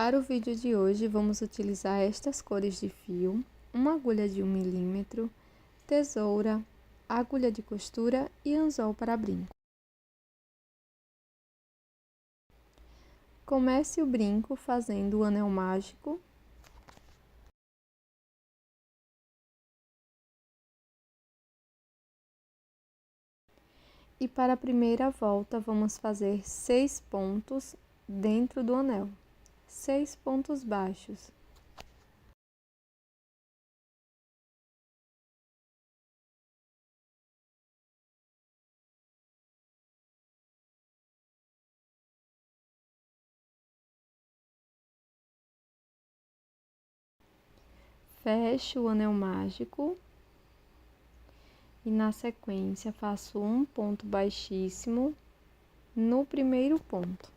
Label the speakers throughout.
Speaker 1: Para o vídeo de hoje, vamos utilizar estas cores de fio, uma agulha de 1 milímetro, tesoura, agulha de costura e anzol para brinco. Comece o brinco fazendo o anel mágico. E para a primeira volta, vamos fazer 6 pontos dentro do anel, 6 pontos baixos. Fecho o anel mágico e na sequência faço um ponto baixíssimo no primeiro ponto.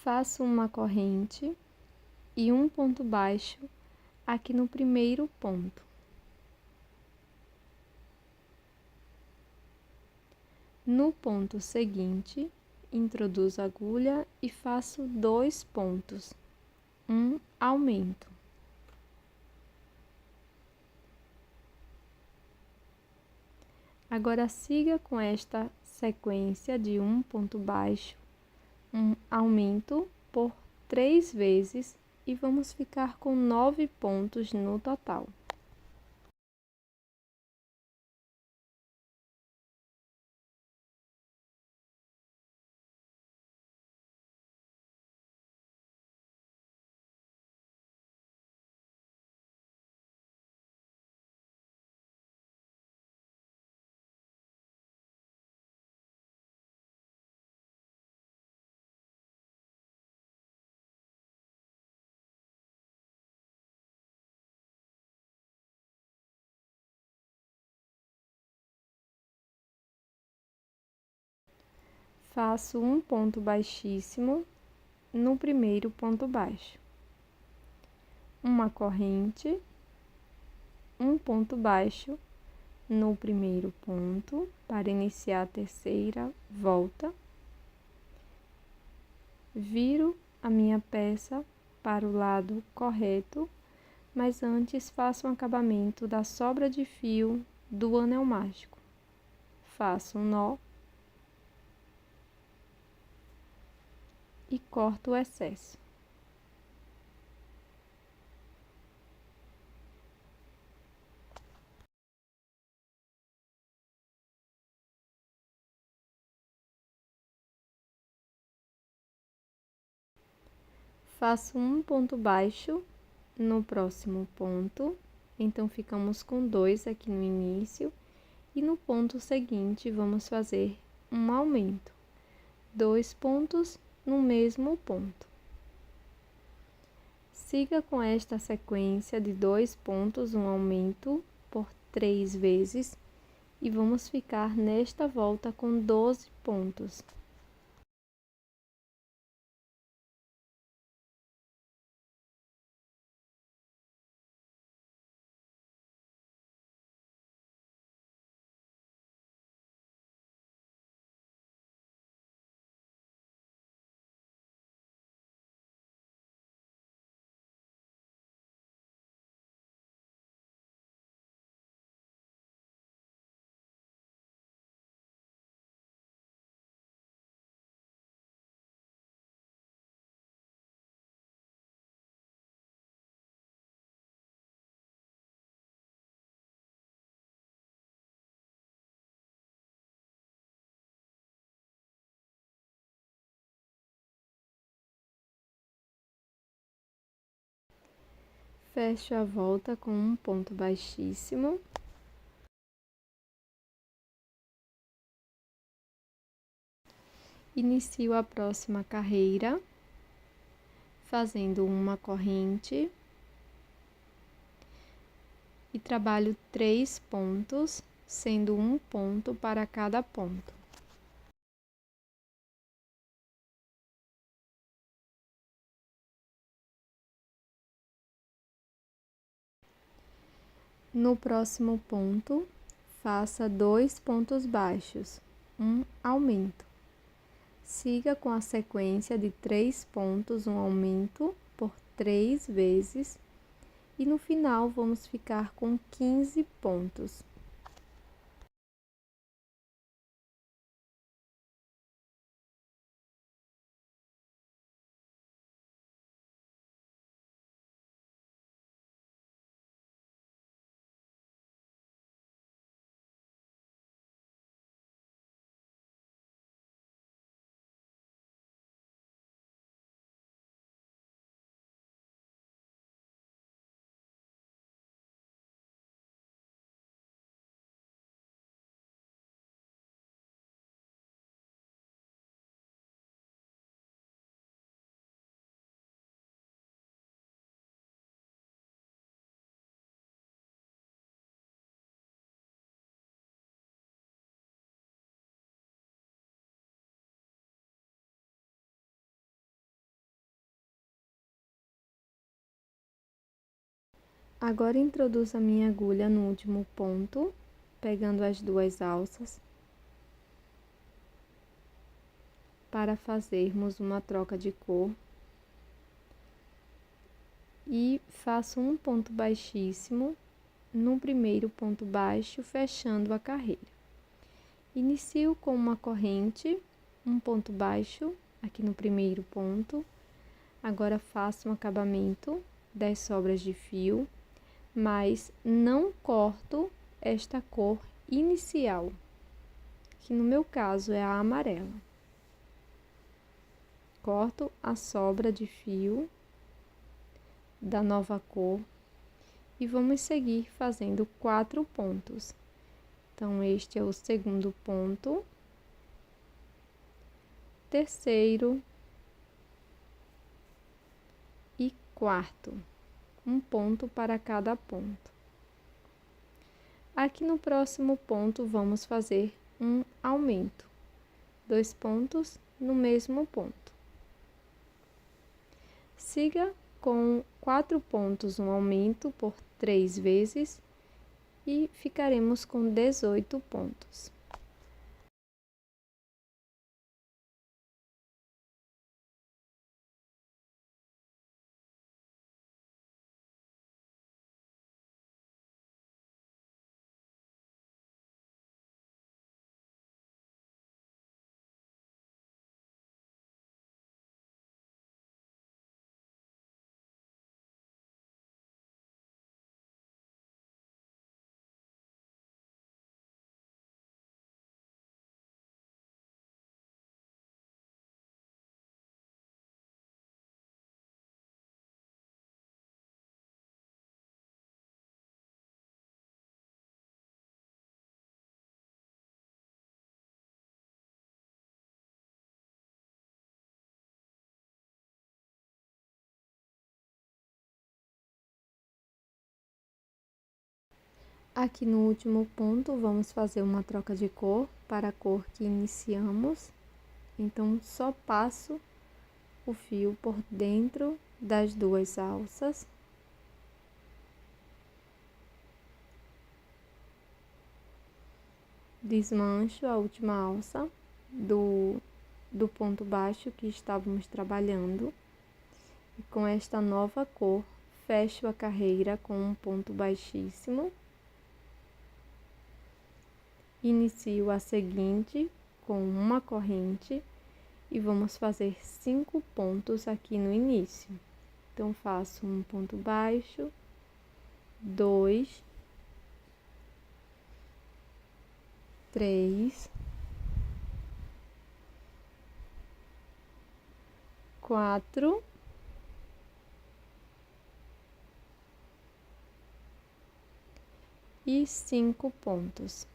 Speaker 1: Faço uma corrente e um ponto baixo aqui no primeiro ponto. No ponto seguinte, introduzo a agulha e faço 2 pontos, um aumento. Agora siga com esta sequência de um ponto baixo, um aumento por 3 vezes e vamos ficar com 9 pontos no total. Faço um ponto baixíssimo no primeiro ponto baixo, uma corrente, um ponto baixo no primeiro ponto para iniciar a terceira volta, viro a minha peça para o lado correto, mas antes faço um acabamento da sobra de fio do anel mágico. Faço um nó e corto o excesso. Faço um ponto baixo no próximo ponto, então ficamos com 2 aqui no início, e no ponto seguinte vamos fazer um aumento, 2 pontos no mesmo ponto. Siga com esta sequência de 2 pontos, um aumento por 3 vezes, e vamos ficar nesta volta com 12 pontos. Fecho a volta com um ponto baixíssimo. Inicio a próxima carreira, fazendo uma corrente. E trabalho 3 pontos, sendo um ponto para cada ponto. No próximo ponto, faça 2 pontos baixos, um aumento. Siga com a sequência de 3 pontos, um aumento por 3 vezes, e no final vamos ficar com 15 pontos. Agora introduzo a minha agulha no último ponto, pegando as 2 alças, para fazermos uma troca de cor. E faço um ponto baixíssimo no primeiro ponto baixo, fechando a carreira. Inicio com uma corrente, um ponto baixo aqui no primeiro ponto. Agora faço um acabamento 10 sobras de fio, mas não corto esta cor inicial, que no meu caso é a amarela. Corto a sobra de fio da nova cor e vamos seguir fazendo 4 pontos. Então, este é o segundo ponto, terceiro e quarto, um ponto para cada ponto. Aqui no próximo ponto, vamos fazer um aumento, 2 pontos no mesmo ponto. Siga com 4 pontos, um aumento por 3 vezes, e ficaremos com 18 pontos. Aqui no último ponto, vamos fazer uma troca de cor para a cor que iniciamos. Então, só passo o fio por dentro das 2 alças. Desmancho a última alça do ponto baixo que estávamos trabalhando. E com esta nova cor, fecho a carreira com um ponto baixíssimo. Inicio a seguinte com uma corrente e vamos fazer 5 pontos aqui no início. Então, faço um ponto baixo, 2, 3, 4, e 5 pontos.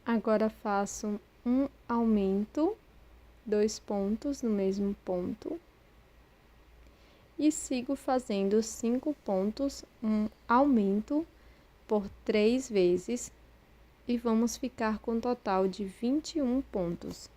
Speaker 1: Agora faço um aumento, 2 pontos no mesmo ponto, e sigo fazendo 5 pontos, um aumento por 3 vezes, e vamos ficar com um total de 21 pontos.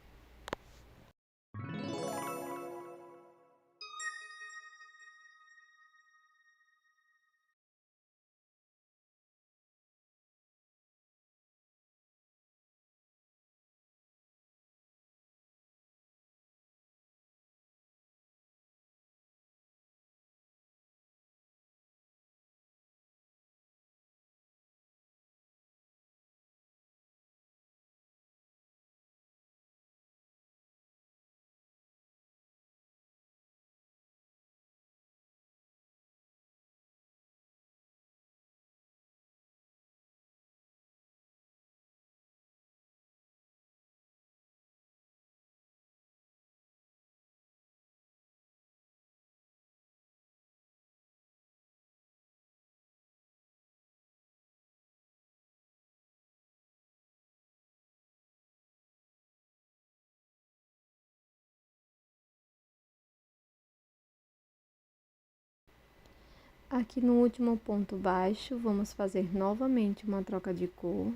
Speaker 1: Aqui no último ponto baixo, vamos fazer novamente uma troca de cor.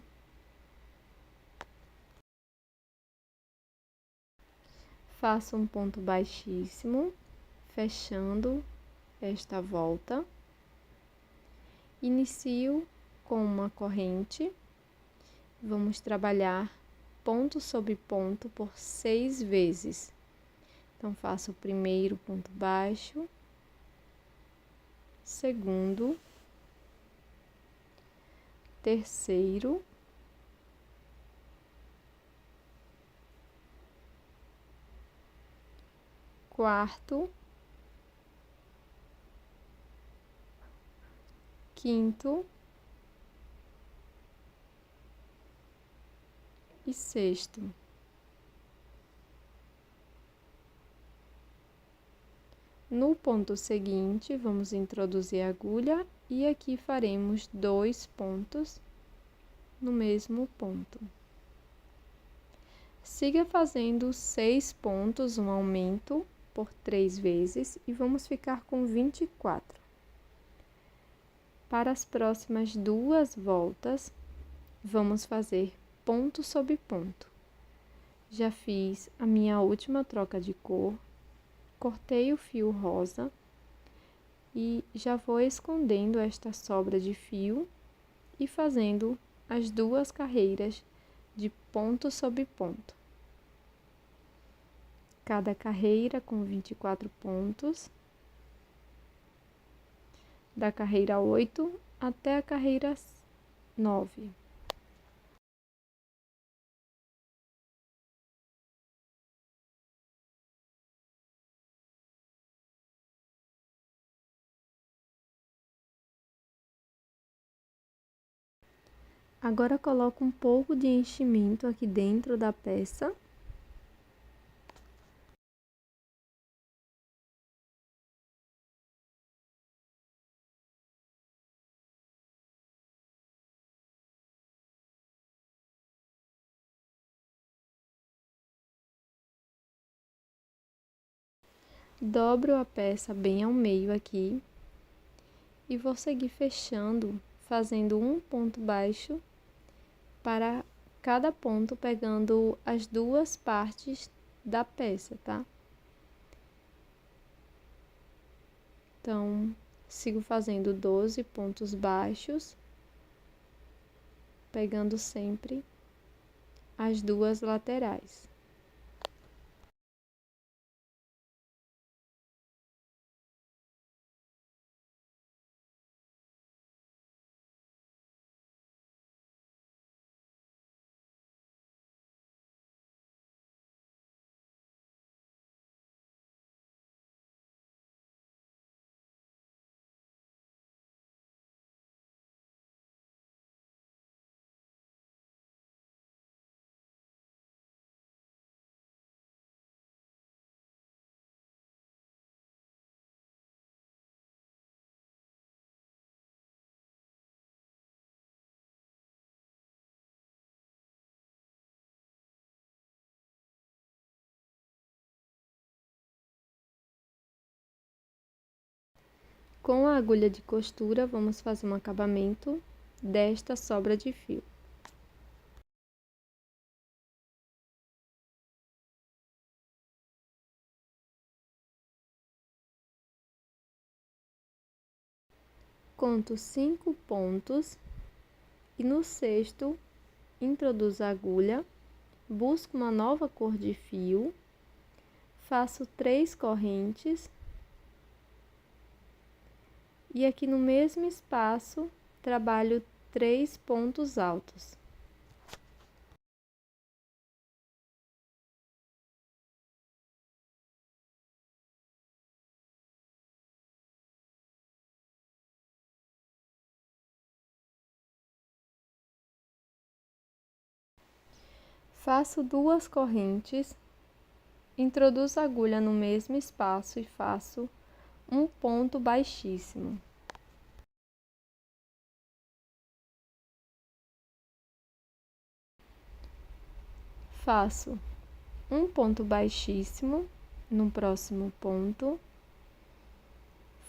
Speaker 1: Faço um ponto baixíssimo, fechando esta volta. Inicio com uma corrente. Vamos trabalhar ponto sobre ponto por 6 vezes. Então, faço o primeiro ponto baixo, segundo, terceiro, quarto, quinto e sexto. No ponto seguinte, vamos introduzir a agulha e aqui faremos 2 pontos no mesmo ponto. Siga fazendo 6 pontos, um aumento por 3 vezes e vamos ficar com 24. Para as próximas 2 voltas, vamos fazer ponto sobre ponto. Já fiz a minha última troca de cor, cortei o fio rosa e já vou escondendo esta sobra de fio e fazendo as 2 carreiras de ponto sobre ponto. Cada carreira com 24 pontos, da carreira 8 até a carreira 9. Agora coloco um pouco de enchimento aqui dentro da peça. Dobro a peça bem ao meio aqui e vou seguir fechando, fazendo um ponto baixo para cada ponto, pegando as 2 partes da peça, tá? Então, sigo fazendo 12 pontos baixos, pegando sempre as 2 laterais. Com a agulha de costura, vamos fazer um acabamento desta sobra de fio. Conto 5 pontos e no sexto introduzo a agulha, busco uma nova cor de fio, faço 3 correntes e aqui no mesmo espaço trabalho 3 pontos altos. Faço 2 correntes, introduzo a agulha no mesmo espaço e faço um ponto baixíssimo. Faço um ponto baixíssimo no próximo ponto,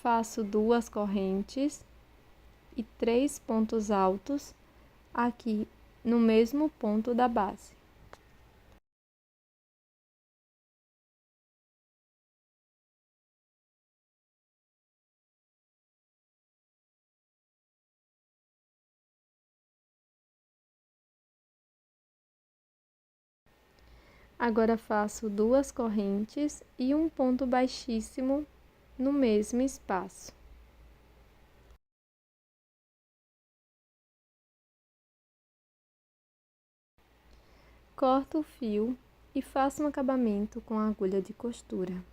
Speaker 1: Faço 2 correntes e 3 pontos altos aqui no mesmo ponto da base. Agora faço 2 correntes e um ponto baixíssimo no mesmo espaço. Corto o fio e faço um acabamento com a agulha de costura.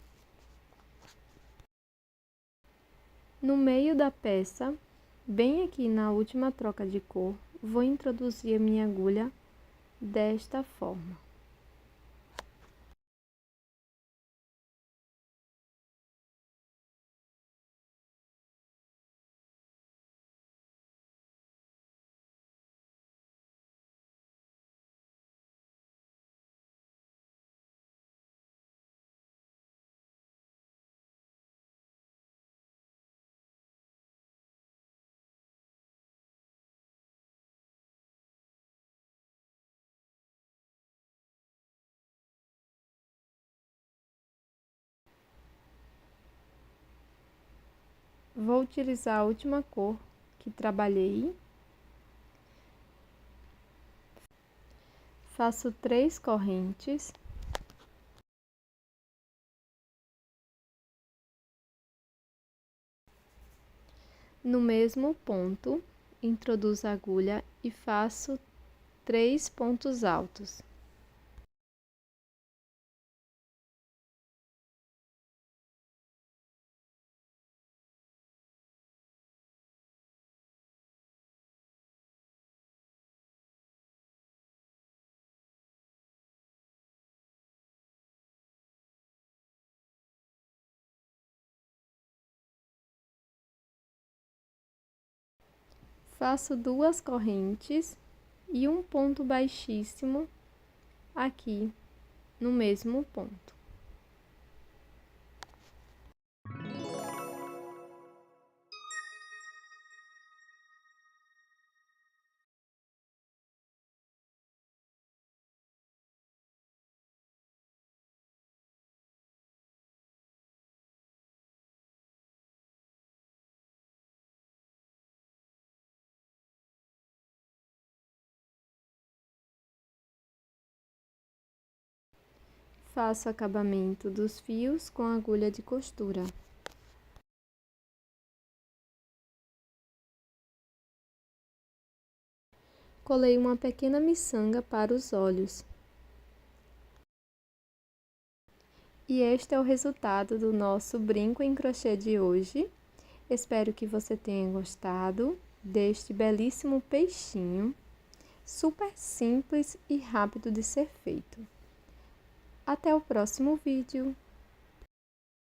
Speaker 1: No meio da peça, bem aqui na última troca de cor, vou introduzir a minha agulha desta forma. Vou utilizar a última cor que trabalhei. Faço 3 correntes. No mesmo ponto, introduzo a agulha e faço 3 pontos altos. Faço 2 correntes e um ponto baixíssimo aqui no mesmo ponto. Faço acabamento dos fios com agulha de costura. Colei uma pequena miçanga para os olhos. E este é o resultado do nosso brinco em crochê de hoje. Espero que você tenha gostado deste belíssimo peixinho, super simples e rápido de ser feito. Até o próximo vídeo!